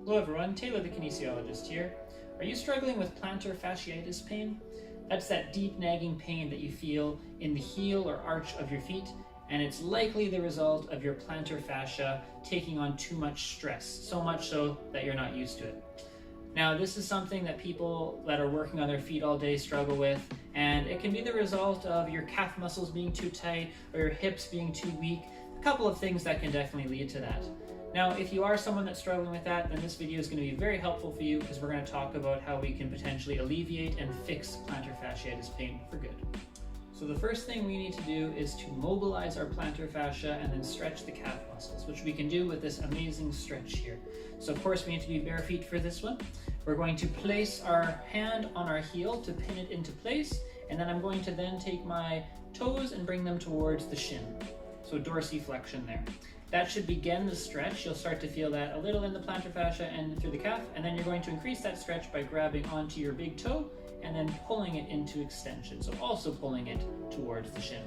Hello everyone, Taylor the Kinesiologist here. Are you struggling with plantar fasciitis pain? That's that deep nagging pain that you feel in the heel or arch of your feet, and it's likely the result of your plantar fascia taking on too much stress, so much so that you're not used to it. Now, this is something that people that are working on their feet all day struggle with, and it can be the result of your calf muscles being too tight or your hips being too weak. A couple of things that can definitely lead to that. Now, if you are someone that's struggling with that, then this video is going to be very helpful for you because we're going to talk about how we can potentially alleviate and fix plantar fasciitis pain for good. So the first thing we need to do is to mobilize our plantar fascia and then stretch the calf muscles, which we can do with this amazing stretch here. So of course we need to be bare feet for this one. We're going to place our hand on our heel to pin it into place, and then I'm going to then take my toes and bring them towards the shin. So dorsiflexion there. That should begin the stretch. You'll start to feel that a little in the plantar fascia and through the calf, and then you're going to increase that stretch by grabbing onto your big toe and then pulling it into extension. So also pulling it towards the shin.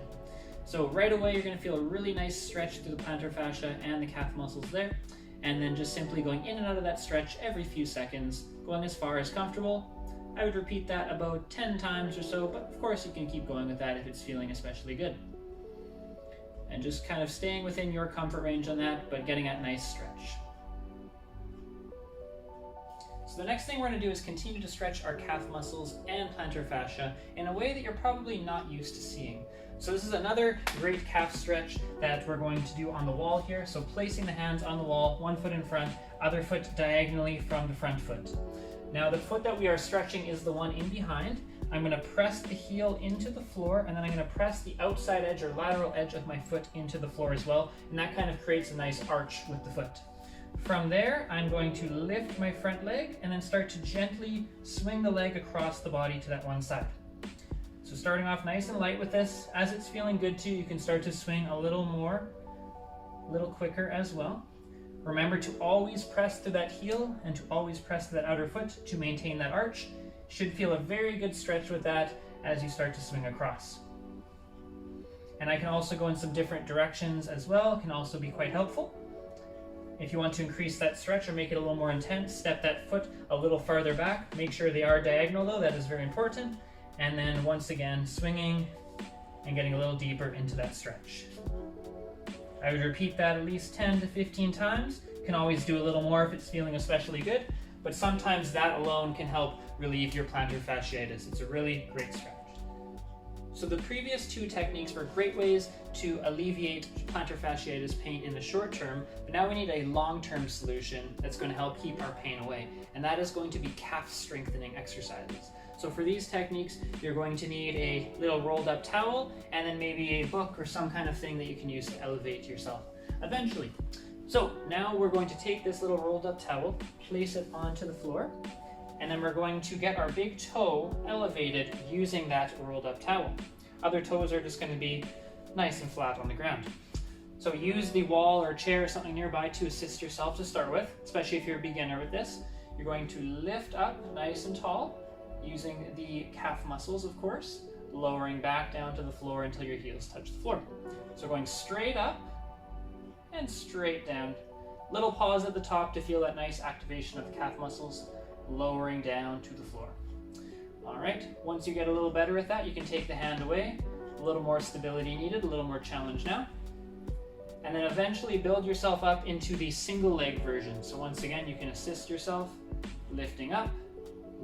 So right away you're going to feel a really nice stretch through the plantar fascia and the calf muscles there, and then just simply going in and out of that stretch every few seconds, going as far as comfortable. I would repeat that about 10 times or so, but of course you can keep going with that if it's feeling especially good. And just kind of staying within your comfort range on that, but getting that nice stretch. So the next thing we're going to do is continue to stretch our calf muscles and plantar fascia in a way that you're probably not used to seeing. So this is another great calf stretch that we're going to do on the wall here. So placing the hands on the wall, one foot in front, other foot diagonally from the front foot. Now the foot that we are stretching is the one in behind. I'm going to press the heel into the floor, and then I'm going to press the outside edge or lateral edge of my foot into the floor as well, and that kind of creates a nice arch with the foot. From there, I'm going to lift my front leg and then start to gently swing the leg across the body to that one side. So starting off nice and light with this, as it's feeling good to, you can start to swing a little more, a little quicker as well. Remember to always press to that heel and to always press to that outer foot to maintain that arch. Should feel a very good stretch with that as you start to swing across. And I can also go in some different directions as well, can also be quite helpful. If you want to increase that stretch or make it a little more intense, step that foot a little farther back. Make sure they are diagonal though, that is very important. And then once again, swinging and getting a little deeper into that stretch. I would repeat that at least 10 to 15 times. Can always do a little more if it's feeling especially good, but sometimes that alone can help relieve your plantar fasciitis. It's a really great stretch. So the previous two techniques were great ways to alleviate plantar fasciitis pain in the short term, but now we need a long-term solution that's going to help keep our pain away, and that is going to be calf strengthening exercises. So for these techniques, you're going to need a little rolled up towel and then maybe a book or some kind of thing that you can use to elevate yourself eventually. So now we're going to take this little rolled up towel, place it onto the floor, and then we're going to get our big toe elevated using that rolled up towel. Other toes are just going to be nice and flat on the ground. So use the wall or chair or something nearby to assist yourself to start with, especially if you're a beginner with this. You're going to lift up nice and tall using the calf muscles, of course, lowering back down to the floor until your heels touch the floor. So going straight up and straight down. Little pause at the top to feel that nice activation of the calf muscles, lowering down to the floor. All right, once you get a little better with that, you can take the hand away. A little more stability needed, a little more challenge now. And then eventually build yourself up into the single leg version. So once again, you can assist yourself, lifting up,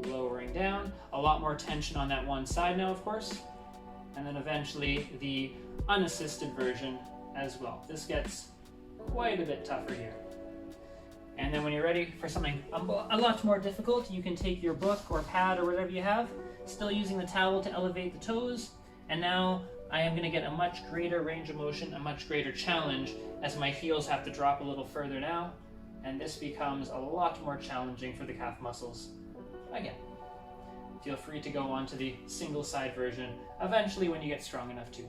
lowering down. A lot more tension on that one side now, of course. And then eventually the unassisted version as well. This gets quite a bit tougher here. And then when you're ready for something a lot more difficult, you can take your book or pad or whatever you have, still using the towel to elevate the toes. And now I am going to get a much greater range of motion, a much greater challenge as my heels have to drop a little further now. And this becomes a lot more challenging for the calf muscles. Again, feel free to go on to the single side version eventually when you get strong enough to.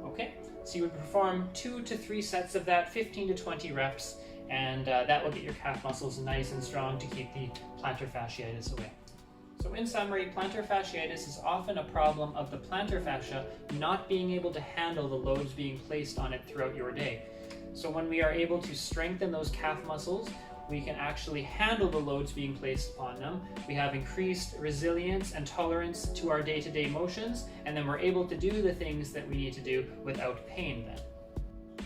Okay, so you would perform 2 to 3 sets of that, 15 to 20 reps. And that will get your calf muscles nice and strong to keep the plantar fasciitis away. So in summary, plantar fasciitis is often a problem of the plantar fascia not being able to handle the loads being placed on it throughout your day. So when we are able to strengthen those calf muscles, we can actually handle the loads being placed upon them. We have increased resilience and tolerance to our day-to-day motions, and then we're able to do the things that we need to do without pain then.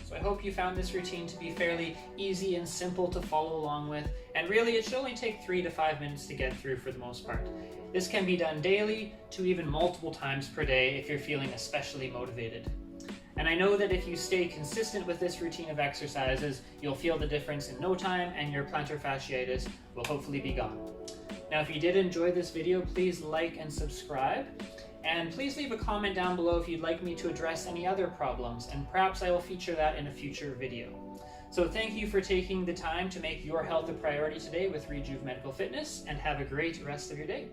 So I hope you found this routine to be fairly easy and simple to follow along with, and really it should only take 3 to 5 minutes to get through for the most part. This can be done daily to even multiple times per day if you're feeling especially motivated. And I know that if you stay consistent with this routine of exercises, you'll feel the difference in no time and your plantar fasciitis will hopefully be gone. Now, if you did enjoy this video, please like and subscribe. And please leave a comment down below if you'd like me to address any other problems, and perhaps I will feature that in a future video. So thank you for taking the time to make your health a priority today with Rejuve Medical Fitness, and have a great rest of your day.